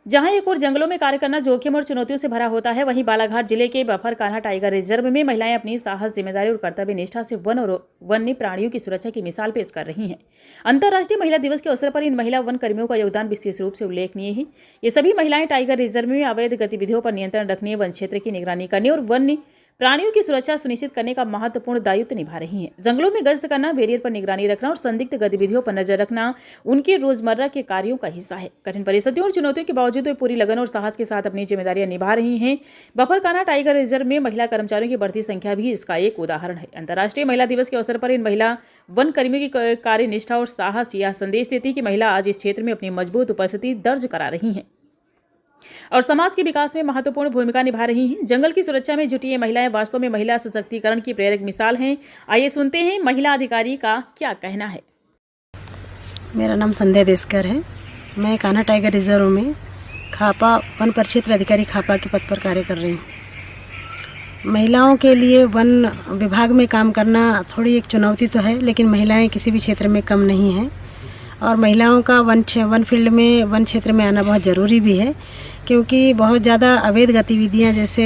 जहां एक और जंगलों में कार्य करना जोखिम और चुनौतियों से भरा होता है, वहीं बालाघाट जिले के बफरकान्हा टाइगर रिजर्व में महिलाएं अपनी साहस, जिम्मेदारी और कर्तव्य निष्ठा से वन और वन्य प्राणियों की सुरक्षा की मिसाल पेश कर रही हैं। अंतर्राष्ट्रीय महिला दिवस के अवसर पर इन महिला वन कर्मियों का योगदान विशेष रूप से उल्लेखनीय है। ये सभी महिलाएं टाइगर रिजर्व में अवैध गतिविधियों पर नियंत्रण रखने, वन क्षेत्र की निगरानी करने और वन्य प्राणियों की सुरक्षा सुनिश्चित करने का महत्वपूर्ण दायित्व निभा रही हैं। जंगलों में गश्त करना, बैरियर पर निगरानी रखना और संदिग्ध गतिविधियों पर नजर रखना उनके रोजमर्रा के कार्यों का हिस्सा है। कठिन परिस्थितियों और चुनौतियों के बावजूद वे पूरी लगन और साहस के साथ अपनी जिम्मेदारियां निभा रही हैं। बफरकान्हा टाइगर रिजर्व में महिला कर्मचारियों की बढ़ती संख्या भी इसका एक उदाहरण है। अंतर्राष्ट्रीय महिला दिवस के अवसर पर इन महिला वन कर्मियों की कार्य निष्ठा और साहस यह संदेश देती है कि महिला आज इस क्षेत्र में अपनी मजबूत उपस्थिति दर्ज करा रही हैं और समाज के विकास में महत्वपूर्ण भूमिका निभा रही हैं। जंगल की सुरक्षा में जुटी ये महिलाएं वास्तव में महिला सशक्तिकरण की प्रेरक मिसाल हैं। आइए सुनते हैं महिला अधिकारी का क्या कहना है। मेरा नाम संध्या देस्कर है। मैं कान्हा टाइगर रिजर्व में खापा वन परिक्षेत्र अधिकारी खापा के पद पर कार्य कर रही हूँ। महिलाओं के लिए वन विभाग में काम करना थोड़ी एक चुनौती तो है, लेकिन महिलाएं किसी भी क्षेत्र में कम नहीं हैं और महिलाओं का वन फील्ड में, वन क्षेत्र में आना बहुत ज़रूरी भी है, क्योंकि बहुत ज़्यादा अवैध गतिविधियां जैसे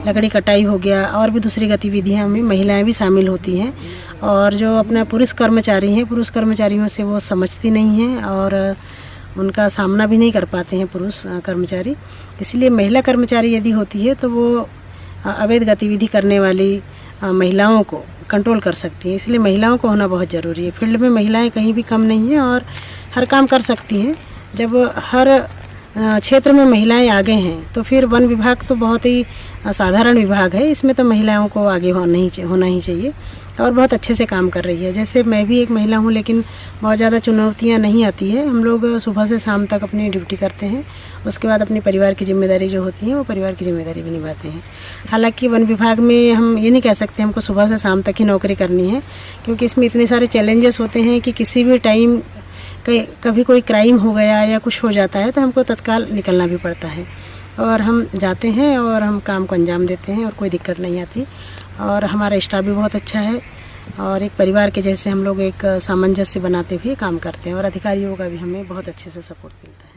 लकड़ी कटाई हो गया और भी दूसरी गतिविधियां में महिलाएं भी शामिल होती हैं और जो अपना पुरुष कर्मचारी हैं, पुरुष कर्मचारियों से वो समझती नहीं हैं और उनका सामना भी नहीं कर पाते हैं पुरुष कर्मचारी। इसलिए महिला कर्मचारी यदि होती है तो वो अवैध गतिविधि करने वाली महिलाओं को कंट्रोल कर सकती है। इसलिए महिलाओं को होना बहुत ज़रूरी है। फील्ड में महिलाएं कहीं भी कम नहीं हैं और हर काम कर सकती हैं। जब हर क्षेत्र में महिलाएं आगे हैं तो फिर वन विभाग तो बहुत ही साधारण विभाग है, इसमें तो महिलाओं को आगे होना ही चाहिए और बहुत अच्छे से काम कर रही है। जैसे मैं भी एक महिला हूँ, लेकिन बहुत ज़्यादा चुनौतियाँ नहीं आती है। हम लोग सुबह से शाम तक अपनी ड्यूटी करते हैं, उसके बाद अपने परिवार की जिम्मेदारी जो होती है वो परिवार की जिम्मेदारी भी निभाते हैं। हालांकि वन विभाग में हम ये नहीं कह सकते हमको सुबह से शाम तक ही नौकरी करनी है, क्योंकि इसमें इतने सारे चैलेंजेस होते हैं कि किसी भी टाइम कभी कोई क्राइम हो गया या कुछ हो जाता है तो हमको तत्काल निकलना भी पड़ता है और हम जाते हैं और हम काम को अंजाम देते हैं और कोई दिक्कत नहीं आती। और हमारा स्टाफ भी बहुत अच्छा है और एक परिवार के जैसे हम लोग एक सामंजस्य बनाते हुए काम करते हैं और अधिकारियों का भी हमें बहुत अच्छे से सपोर्ट मिलता है।